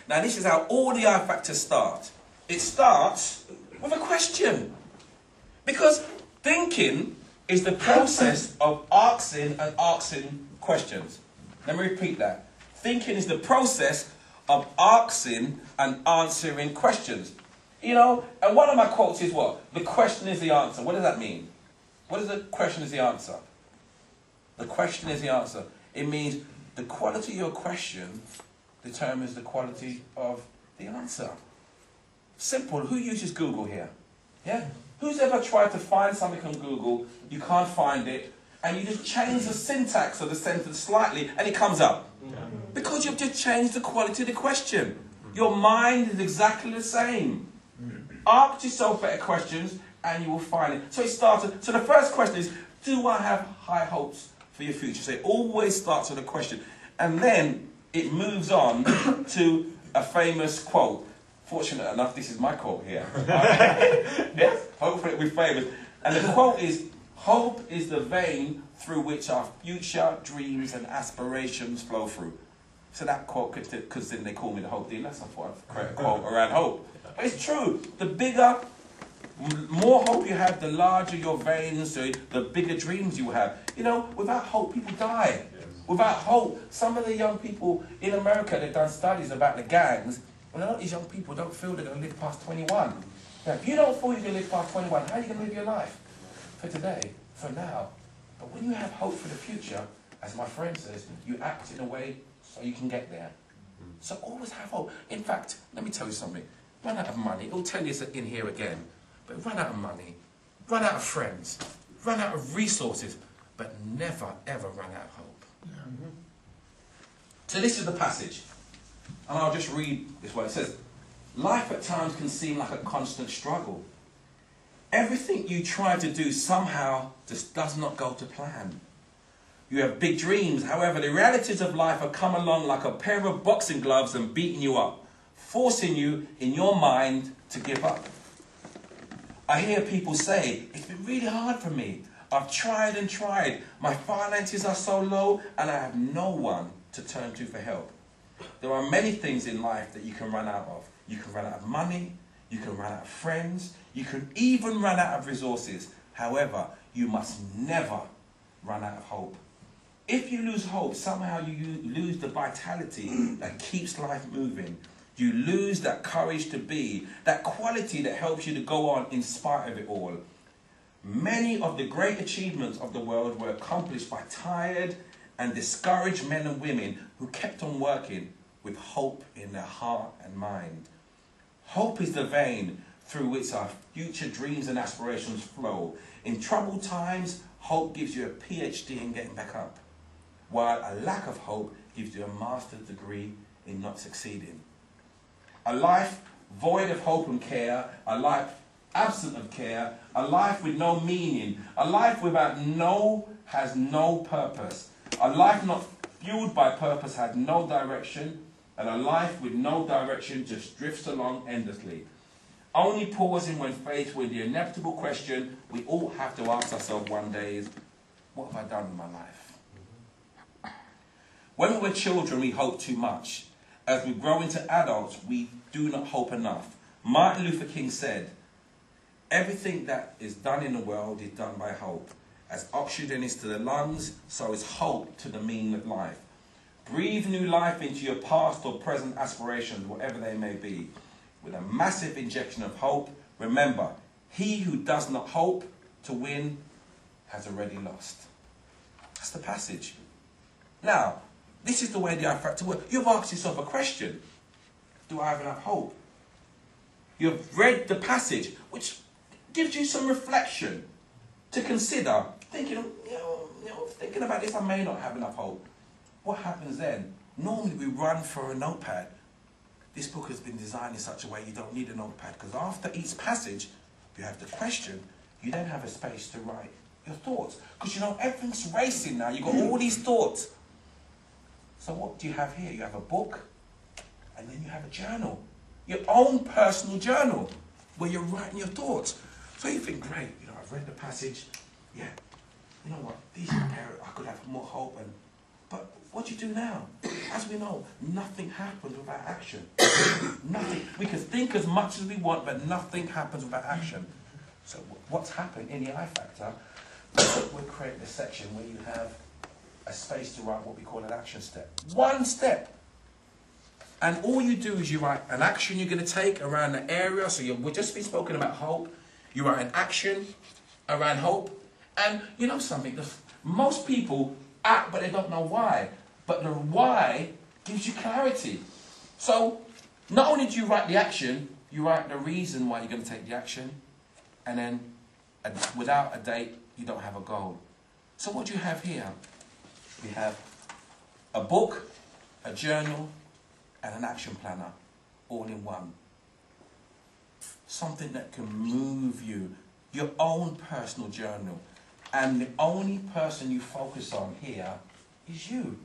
Now, this is how all the iFactors start. It starts with a question. Because thinking is the process of asking and asking questions. Let me repeat that. Thinking is the process of asking and answering questions. You know, and one of my quotes is what? The question is the answer. What does that mean? What is the question is the answer? The question is the answer. It means the quality of your question determines the quality of the answer. Simple. Who uses Google here? Yeah? Who's ever tried to find something on Google, you can't find it, and you just change the syntax of the sentence slightly and it comes up? Because you've just changed the quality of the question. Your mind is exactly the same. Ask yourself better questions and you will find it. So it started. So the first question is, do I have high hopes for your future? So it always starts with a question. And then it moves on to a famous quote. Fortunate enough, this is my quote here. Yes, hopefully it'll be famous. And the quote is, hope is the vein through which our future dreams and aspirations flow through. So that quote, because then they call me the hope dealer, so I thought I'd create a quote around hope. But it's true. The bigger, more hope you have, the larger your veins, the bigger dreams you have. You know, without hope, people die. Without hope, some of the young people in America, they've done studies about the gangs. Well, a lot of these young people don't feel they're going to live past 21. Now, if you don't feel you're going to live past 21, how are you going to live your life? For today, for now. But when you have hope for the future, as my friend says, you act in a way so you can get there. So always have hope. In fact, let me tell you something. Run out of money. It'll tell you in here again. But run out of money. Run out of friends. Run out of resources. But never, ever run out of hope. So this is the passage. And I'll just read this one. It says, life at times can seem like a constant struggle. Everything you try to do somehow just does not go to plan. You have big dreams. However, the realities of life have come along like a pair of boxing gloves and beaten you up, forcing you in your mind to give up. I hear people say, it's been really hard for me. I've tried and tried. My finances are so low and I have no one to turn to for help. There are many things in life that you can run out of. You can run out of money. You can run out of friends. You can even run out of resources. However, you must never run out of hope. If you lose hope, somehow you lose the vitality that keeps life moving. You lose that courage to be, that quality that helps you to go on in spite of it all. Many of the great achievements of the world were accomplished by tired and discouraged men and women who kept on working with hope in their heart and mind. Hope is the vein through which our future dreams and aspirations flow. In troubled times, hope gives you a PhD in getting back up, while a lack of hope gives you a master's degree in not succeeding. A life void of hope and care, a life absent of care, a life with no meaning, a life has no purpose. A life not fueled by purpose has no direction, and a life with no direction just drifts along endlessly. Only pausing when faced with the inevitable question we all have to ask ourselves one day is, what have I done in my life? When we were children, we hoped too much. As we grow into adults, we do not hope enough. Martin Luther King said, everything that is done in the world is done by hope. As oxygen is to the lungs, so is hope to the meaning of life. Breathe new life into your past or present aspirations, whatever they may be, with a massive injection of hope. Remember, he who does not hope to win has already lost. That's the passage. Now, this is the way the iFactor works. You've asked yourself a question. Do I have enough hope? You've read the passage, which gives you some reflection to consider. Thinking about this, I may not have enough hope. What happens then? Normally we run for a notepad. This book has been designed in such a way you don't need a notepad, because after each passage, you have the question, you then have a space to write your thoughts. Because you know, everything's racing now. You've got all these thoughts. So what do you have here? You have a book, and then you have a journal. Your own personal journal, where you're writing your thoughts. So you think, great, you know, I've read the passage. Yeah, you know what? These are I could have more hope. But what do you do now? As we know, nothing happens without action. Nothing. We can think as much as we want, but nothing happens without action. So what's happened in the iFactor, we'll create this section where you have a space to write what we call an action step. One step. And all you do is you write an action you're going to take around the area. So we've just been spoken about hope. You write an action around hope. And you know something, most people act but they don't know why. But the why gives you clarity. So not only do you write the action, you write the reason why you're going to take the action. And then without a date, you don't have a goal. So what do you have here? We have a book, a journal, and an action planner, all in one. Something that can move you, your own personal journal. And the only person you focus on here is you.